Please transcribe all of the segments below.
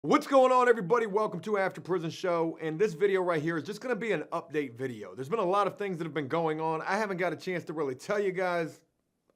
What's going on, everybody? Welcome to After Prison Show, and this video right here is just going to be an update video. There's been a lot of things that have been going on. I haven't got a chance to really tell you guys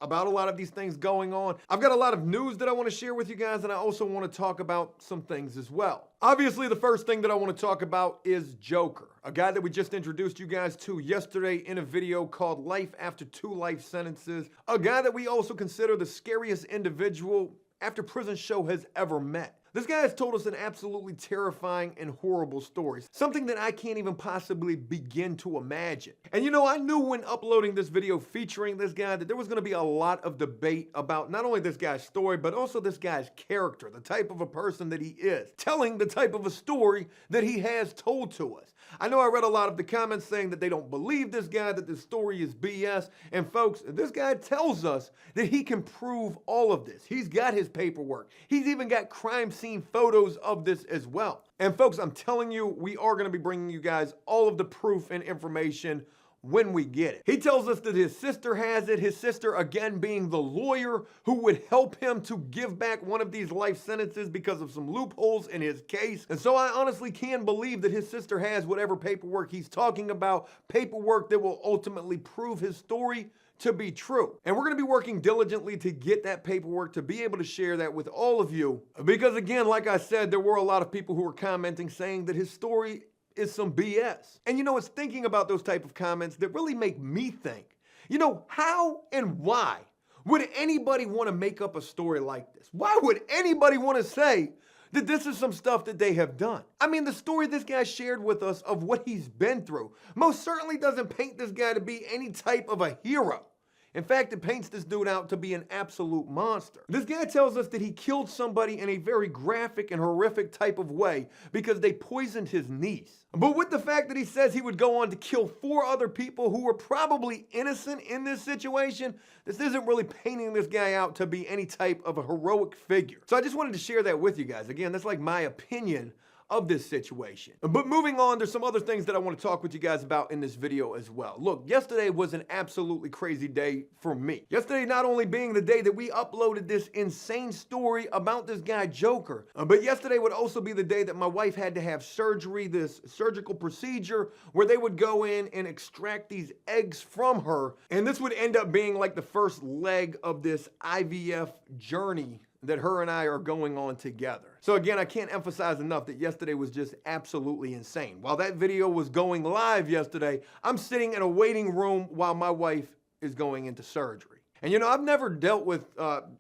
about a lot of these things going on. I've got a lot of news that I want to share with you guys, and I also want to talk about some things as well. Obviously, the first thing that I want to talk about is Joker, a guy that we just introduced you guys to yesterday in a video called Life After 2 Life Sentences, a guy that we also consider the scariest individual After Prison Show has ever met. This guy has told us an absolutely terrifying and horrible story, something that I can't even possibly begin to imagine. And you know, I knew when uploading this video featuring this guy that there was going to be a lot of debate about not only this guy's story, but also this guy's character, the type of a person that he is, telling the type of a story that he has told to us. I know I read a lot of the comments saying that they don't believe this guy, that this story is BS. And folks, this guy tells us that he can prove all of this. He's got his paperwork. He's even got crime scene photos of this as well. And folks, I'm telling you, we are going to be bringing you guys all of the proof and information when we get it. He tells us that his sister has it, his sister again being the lawyer who would help him to give back one of these life sentences because of some loopholes in his case. And so I honestly can believe that his sister has whatever paperwork he's talking about, paperwork that will ultimately prove his story to be true. And we're going to be working diligently to get that paperwork, to be able to share that with all of you. Because again, like I said, there were a lot of people who were commenting saying that his story is some BS. And you know, it's thinking about those type of comments that really make me think, you know, how and why would anybody want to make up a story like this? Why would anybody want to say that this is some stuff that they have done? I mean, the story this guy shared with us of what he's been through most certainly doesn't paint this guy to be any type of a hero. In fact, it paints this dude out to be an absolute monster. This guy tells us that he killed somebody in a very graphic and horrific type of way because they poisoned his niece. But with the fact that he says he would go on to kill 4 other people who were probably innocent in this situation, this isn't really painting this guy out to be any type of a heroic figure. So I just wanted to share that with you guys. Again, that's like my opinion of this situation. But moving on, there's some other things that I want to talk with you guys about in this video as well. Look, yesterday was an absolutely crazy day for me. Yesterday not only being the day that we uploaded this insane story about this guy Joker, but yesterday would also be the day that my wife had to have surgery, this surgical procedure where they would go in and extract these eggs from her. And this would end up being like the first leg of this IVF journey that her and I are going on together. So again, I can't emphasize enough that yesterday was just absolutely insane. While that video was going live yesterday, I'm sitting in a waiting room while my wife is going into surgery. And you know, I've never dealt with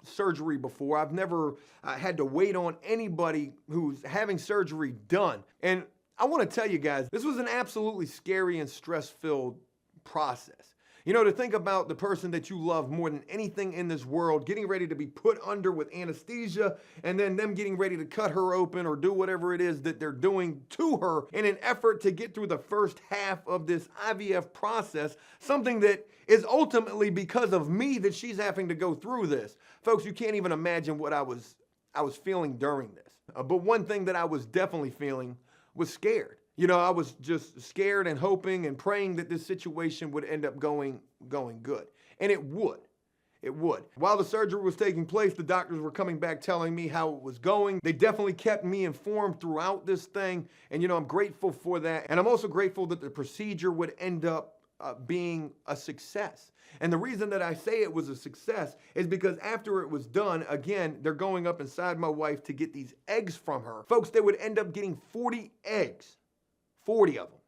surgery before. I've never had to wait on anybody who's having surgery done. And I want to tell you guys, this was an absolutely scary and stress-filled process. You know, to think about the person that you love more than anything in this world getting ready to be put under with anesthesia, and then them getting ready to cut her open or do whatever it is that they're doing to her in an effort to get through the first half of this IVF process, something that is ultimately because of me that she's having to go through this. Folks, you can't even imagine what I was feeling during this. But one thing that I was definitely feeling was scared. You know, I was just scared and hoping and praying that this situation would end up going good. And it would. It would. While the surgery was taking place, the doctors were coming back telling me how it was going. They definitely kept me informed throughout this thing. And, you know, I'm grateful for that. And I'm also grateful that the procedure would end up being a success. And the reason that I say it was a success is because after it was done, again, they're going up inside my wife to get these eggs from her. Folks, they would end up getting 40 eggs. 40 of them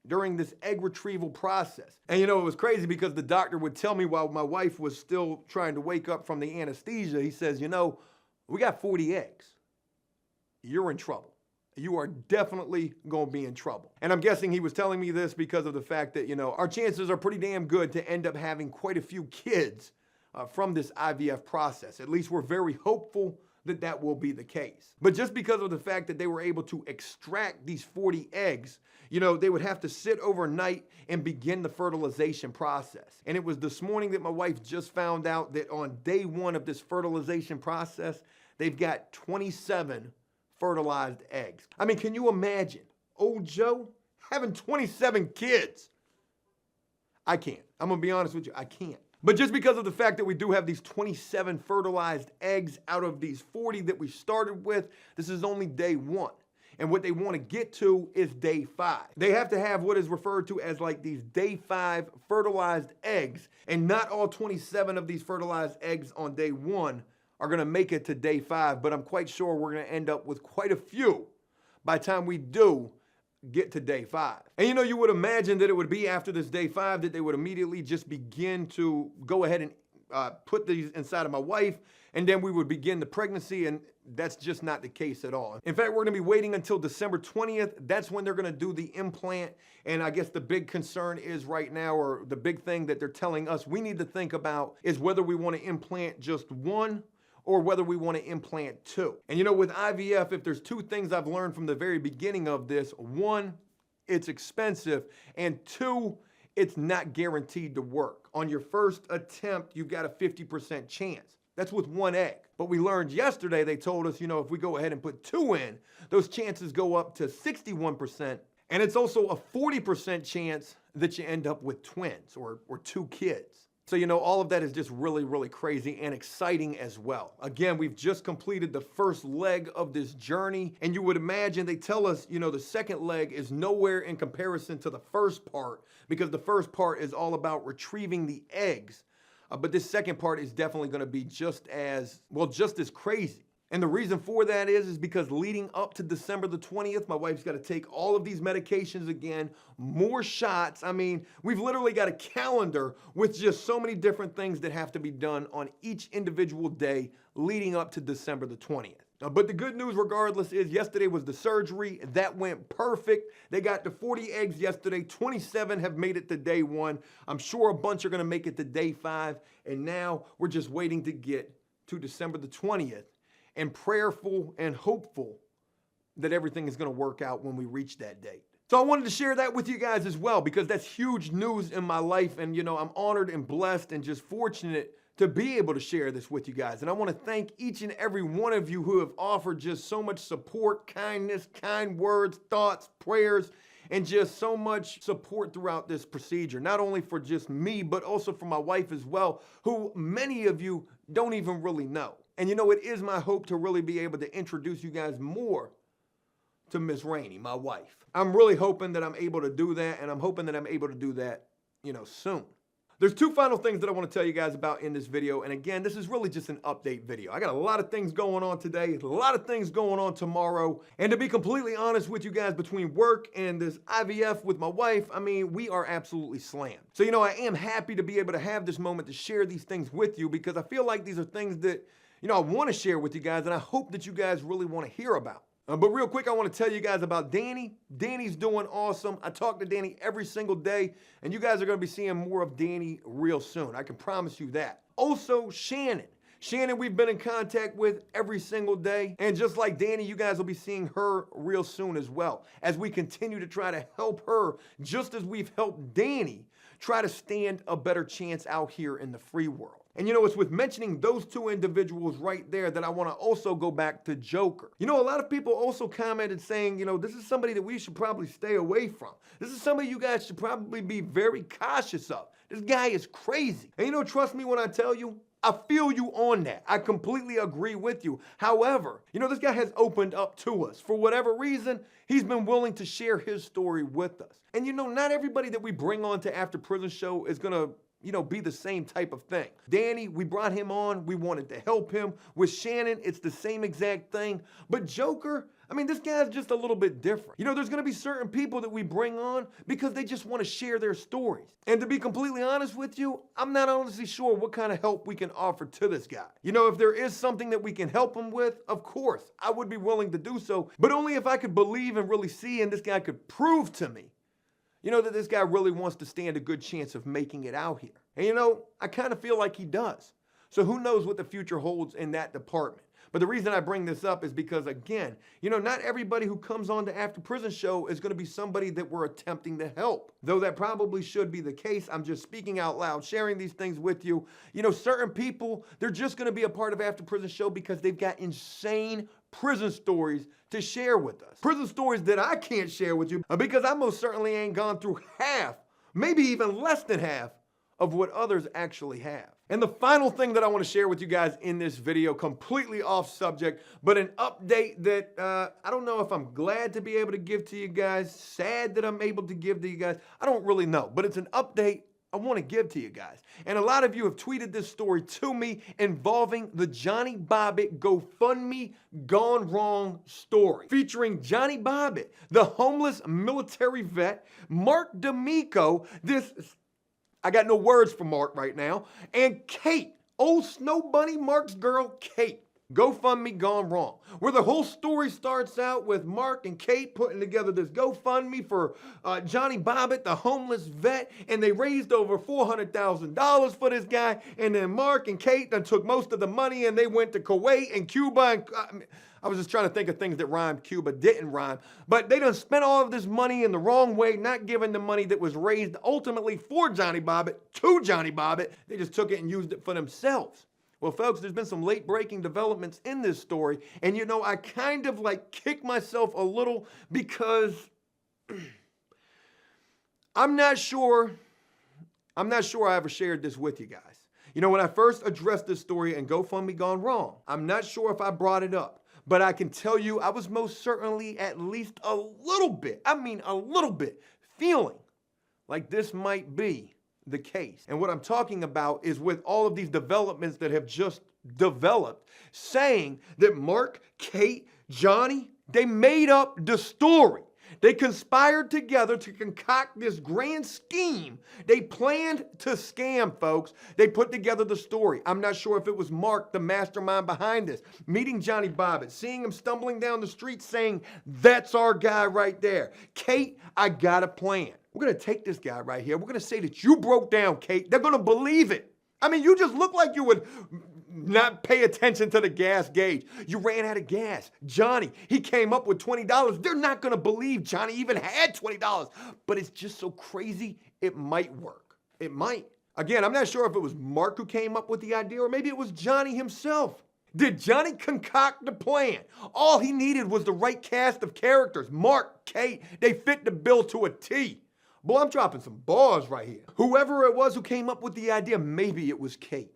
during this egg retrieval process. And you know, it was crazy because the doctor would tell me while my wife was still trying to wake up from the anesthesia, he says, you know, we got 40 eggs. You're in trouble. You are definitely going to be in trouble. And I'm guessing he was telling me this because of the fact that, you know, our chances are pretty damn good to end up having quite a few kids from this IVF process. At least we're very hopeful that that will be the case. But just because of the fact that they were able to extract these 40 eggs, you know, they would have to sit overnight and begin the fertilization process. And it was this morning that my wife just found out that on day 1 of this fertilization process, they've got 27 fertilized eggs. I mean, can you imagine old Joe having 27 kids? I can't. I'm gonna be honest with you, I can't. But just because of the fact that we do have these 27 fertilized eggs out of these 40 that we started with, this is only day 1. And what they want to get to is day 5. They have to have what is referred to as like these day 5 fertilized eggs. And not all 27 of these fertilized eggs on day 1 are going to make it to day 5. But I'm quite sure we're going to end up with quite a few by the time we do get to day 5. And you would imagine that it would be after this day 5 that they would immediately just begin to go ahead and put these inside of my wife, and then we would begin the pregnancy, and that's just not the case at all. In fact, we're gonna be waiting until December 20th. That's when they're gonna do the implant, and I guess the big concern is right now, or the big thing that they're telling us we need to think about is whether we wanna implant just 1 or whether we want to implant 2. And with IVF, if there's 2 things I've learned from the very beginning of this, 1, it's expensive, and 2, it's not guaranteed to work. On your first attempt, you've got a 50% chance. That's with 1 egg. But we learned yesterday, they told us, if we go ahead and put 2 in, those chances go up to 61%. And it's also a 40% chance that you end up with twins or 2 kids. So, all of that is just really, really crazy and exciting as well. Again, we've just completed the first leg of this journey, and you would imagine they tell us, the second leg is nowhere in comparison to the first part, because the first part is all about retrieving the eggs. But this second part is definitely going to be just as crazy. And the reason for that is because leading up to December the 20th, my wife's got to take all of these medications again, more shots. I mean, we've literally got a calendar with just so many different things that have to be done on each individual day leading up to December the 20th. But the good news regardless is yesterday was the surgery. That went perfect. They got to 40 eggs yesterday. 27 have made it to day 1. I'm sure a bunch are going to make it to day 5. And now we're just waiting to get to December the 20th. And prayerful and hopeful that everything is going to work out when we reach that date. So I wanted to share that with you guys as well, because that's huge news in my life. And, I'm honored and blessed and just fortunate to be able to share this with you guys. And I want to thank each and every one of you who have offered just so much support, kindness, kind words, thoughts, prayers, and just so much support throughout this procedure. Not only for just me, but also for my wife as well, who many of you don't even really know. And it is my hope to really be able to introduce you guys more to Miss Rainey, my wife. I'm really hoping that I'm able to do that, and I'm hoping that I'm able to do that, soon. There's 2 final things that I want to tell you guys about in this video. And again, this is really just an update video. I got a lot of things going on today, a lot of things going on tomorrow. And to be completely honest with you guys, between work and this IVF with my wife, I mean, we are absolutely slammed. So, I am happy to be able to have this moment to share these things with you, because I feel like these are things that, I want to share with you guys, and I hope that you guys really want to hear about. But real quick, I want to tell you guys about Danny. Danny's doing awesome. I talk to Danny every single day, and you guys are going to be seeing more of Danny real soon. I can promise you that. Also, Shannon. Shannon, we've been in contact with every single day. And just like Danny, you guys will be seeing her real soon as well, as we continue to try to help her, just as we've helped Danny try to stand a better chance out here in the free world. And it's with mentioning those 2 individuals right there that I want to also go back to Joker. A lot of people also commented saying, this is somebody that we should probably stay away from. This is somebody you guys should probably be very cautious of. This guy is crazy. And trust me when I tell you, I feel you on that. I completely agree with you. However, this guy has opened up to us. For whatever reason, he's been willing to share his story with us. And not everybody that we bring on to After Prison Show is going to be the same type of thing. Danny, we brought him on. We wanted to help him. With Shannon, it's the same exact thing. But Joker, I mean, this guy's just a little bit different. There's going to be certain people that we bring on because they just want to share their stories. And to be completely honest with you, I'm not honestly sure what kind of help we can offer to this guy. If there is something that we can help him with, of course, I would be willing to do so, but only if I could believe and really see, and this guy could prove to me that this guy really wants to stand a good chance of making it out here. And I kind of feel like he does. So who knows what the future holds in that department. But the reason I bring this up is because, again, not everybody who comes on to After Prison Show is going to be somebody that we're attempting to help. Though that probably should be the case. I'm just speaking out loud, sharing these things with you. Certain people, they're just going to be a part of After Prison Show because they've got insane prison stories to share with us. Prison stories that I can't share with you because I most certainly ain't gone through half, maybe even less than half, of what others actually have. And the final thing that I want to share with you guys in this video, completely off subject, but an update that I don't know if I'm glad to be able to give to you guys, sad that I'm able to give to you guys. I don't really know, but it's an update I want to give to you guys. And a lot of you have tweeted this story to me involving the Johnny Bobbitt GoFundMe Gone Wrong story, featuring Johnny Bobbitt, the homeless military vet, Mark D'Amico, I got no words for Mark right now, and Kate, old Snow Bunny Mark's girl, Kate. GoFundMe Gone Wrong, where the whole story starts out with Mark and Kate putting together this GoFundMe for Johnny Bobbitt, the homeless vet, and they raised over $400,000 for this guy, and then Mark and Kate then took most of the money and they went to Kuwait and Cuba, and I was just trying to think of things that rhymed. Cuba didn't rhyme, but they done spent all of this money in the wrong way, not giving the money that was raised ultimately for Johnny Bobbitt to Johnny Bobbitt. They just took it and used it for themselves. Well, folks, there's been some late-breaking developments in this story, and you know, I kind of like kick myself a little because I'm not sure I ever shared this with you guys. You know, when I first addressed this story in GoFundMe Gone Wrong, I'm not sure if I brought it up, but I can tell you I was most certainly at least a little bit, feeling like this might be the case. And what I'm talking about is with all of these developments that have just developed, saying that Mark, Kate, Johnny, they made up the story. They conspired together to concoct this grand scheme. They planned to scam, folks. They put together the story. I'm not sure if it was Mark, the mastermind behind this, meeting Johnny Bobbitt, seeing him stumbling down the street saying, "That's our guy right there. Kate, I got a plan. We're going to take this guy right here. We're going to say that you broke down, Kate. They're going to believe it. I mean, you just look like you would not pay attention to the gas gauge. You ran out of gas. Johnny, he came up with $20. They're not going to believe Johnny even had $20. But it's just so crazy, it might work. It might. Again, I'm not sure if it was Mark who came up with the idea or maybe it was Johnny himself. Did Johnny concoct the plan? All he needed was the right cast of characters. Mark, Kate, they fit the bill to a T. Boy, I'm dropping some bars right here. Whoever it was who came up with the idea, maybe it was Kate.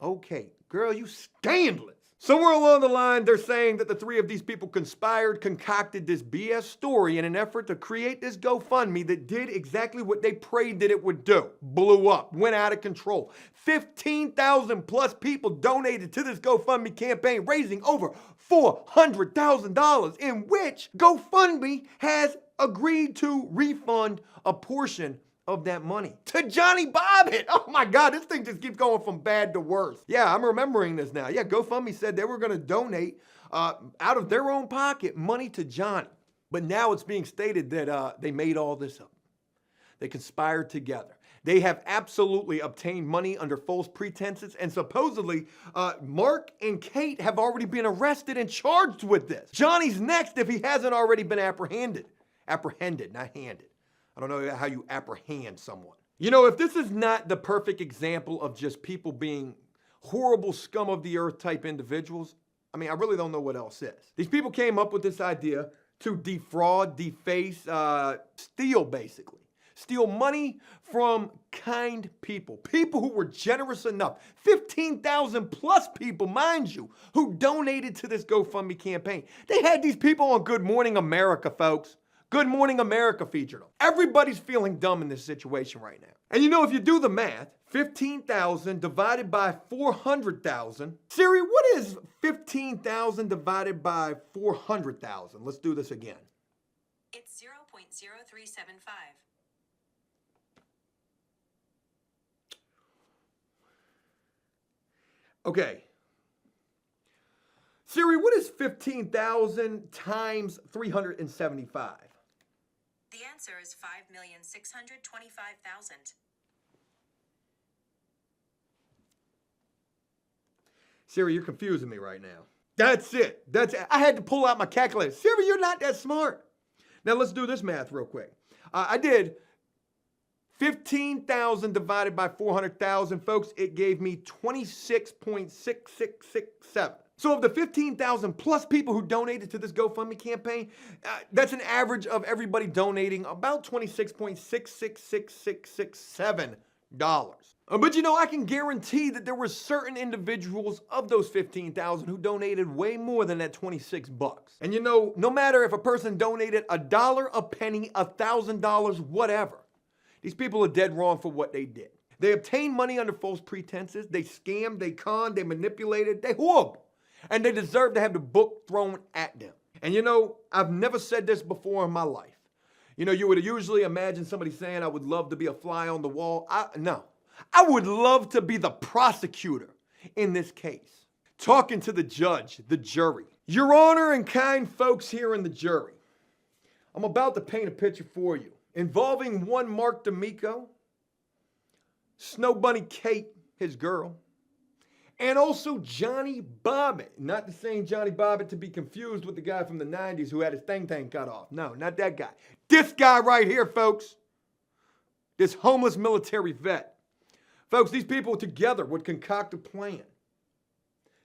Okay, girl, you scandalous. Somewhere along the line, they're saying that the three of these people conspired, concocted this BS story in an effort to create this GoFundMe that did exactly what they prayed that it would do. Blew up, went out of control. 15,000 plus people donated to this GoFundMe campaign, raising over $400,000, in which GoFundMe has agreed to refund a portion of that money to Johnny Bobbitt. Oh my God, this thing just keeps going from bad to worse. Yeah, I'm remembering this now. Yeah, GoFundMe said they were going to donate out of their own pocket money to Johnny. But now it's being stated that they made all this up. They conspired together. They have absolutely obtained money under false pretenses, and supposedly Mark and Kate have already been arrested and charged with this. Johnny's next if he hasn't already been apprehended. Apprehended, not handed. I don't know how you apprehend someone. You know, if this is not the perfect example of just people being horrible scum of the earth type individuals, I mean, I really don't know what else is. These people came up with this idea to defraud, deface, steal basically. Steal money from kind people. People who were generous enough. 15,000 plus people, mind you, who donated to this GoFundMe campaign. They had these people on Good Morning America, folks. Good Morning America featured them. Everybody's feeling dumb in this situation right now. And you know, if you do the math, 15,000 divided by 400,000. Siri, what is 15,000 divided by 400,000? Let's do this again. It's 0.0375. Okay. Siri, what is 15,000 times 375? The answer is 5,625,000. Siri, you're confusing me right now. That's it. I had to pull out my calculator. Siri, you're not that smart. Now let's do this math real quick. I did 15,000 divided by 400,000, folks. It gave me 26.6667. So of the 15,000 plus people who donated to this GoFundMe campaign, that's an average of everybody donating about $26.666667. But you know, I can guarantee that there were certain individuals of those 15,000 who donated way more than that 26 bucks. And you know, no matter if a person donated a dollar, a penny, $1,000, whatever, these people are dead wrong for what they did. They obtained money under false pretenses. They scammed, they conned, they manipulated, they horrible. And they deserve to have the book thrown at them. And you know, I've never said this before in my life. You know, you would usually imagine somebody saying, I would love to be a fly on the wall. No. I would love to be the prosecutor in this case, talking to the judge, the jury. Your Honor and kind folks here in the jury, I'm about to paint a picture for you involving one Mark D'Amico, Snow Bunny Kate, his girl, and also Johnny Bobbitt. Not the same Johnny Bobbitt to be confused with the guy from the 90s who had his thing cut off. No, not that guy. This guy right here, folks. This homeless military vet. Folks, these people together would concoct a plan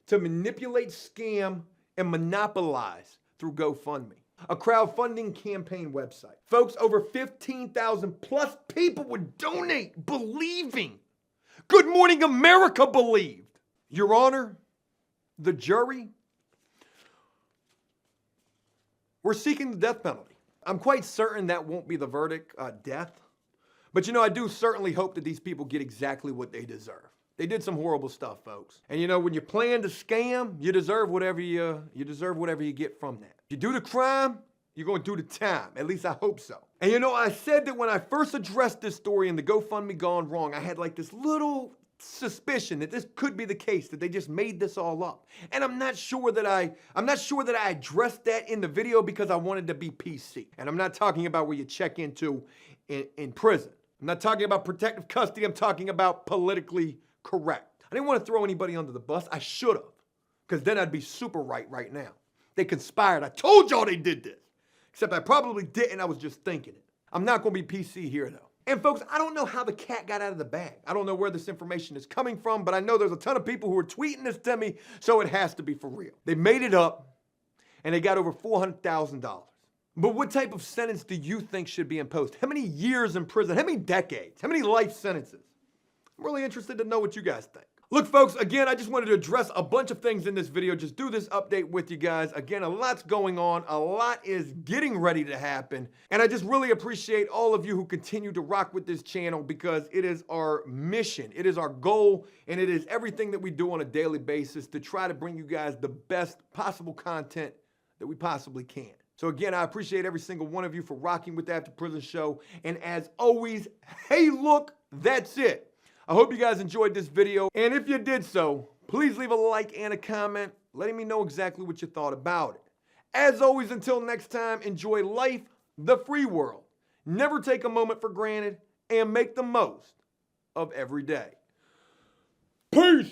to manipulate, scam, and monopolize through GoFundMe, a crowdfunding campaign website. Folks, over 15,000 plus people would donate, believing. Good Morning America believed. Your Honor, the jury, we're seeking the death penalty. I'm quite certain that won't be the verdict, death. But you know, I do certainly hope that these people get exactly what they deserve. They did some horrible stuff, folks. And you know, when you plan to scam, you deserve whatever you get from that. If you do the crime, you're going to do the time. At least I hope so. And you know, I said that when I first addressed this story in the GoFundMe Gone Wrong, I had like this little suspicion that this could be the case, that they just made this all up. And I'm not sure that I addressed that in the video because I wanted to be PC. And I'm not talking about where you check into in prison. I'm not talking about protective custody. I'm talking about politically correct. I didn't want to throw anybody under the bus. I should have, because then I'd be super right now. They conspired. I told y'all they did this. Except I probably didn't. I was just thinking it. I'm not going to be PC here, though. And folks, I don't know how the cat got out of the bag. I don't know where this information is coming from, but I know there's a ton of people who are tweeting this to me, so it has to be for real. They made it up, and they got over $400,000. But what type of sentence do you think should be imposed? How many years in prison? How many decades? How many life sentences? I'm really interested to know what you guys think. Look, folks, again, I just wanted to address a bunch of things in this video. Just do this update with you guys. Again, a lot's going on. A lot is getting ready to happen. And I just really appreciate all of you who continue to rock with this channel, because it is our mission, it is our goal, and it is everything that we do on a daily basis to try to bring you guys the best possible content that we possibly can. So again, I appreciate every single one of you for rocking with the After Prison Show. And as always, hey, look, that's it. I hope you guys enjoyed this video. And if you did so, please leave a like and a comment letting me know exactly what you thought about it. As always, until next time, enjoy life, the free world. Never take a moment for granted, and make the most of every day. Peace.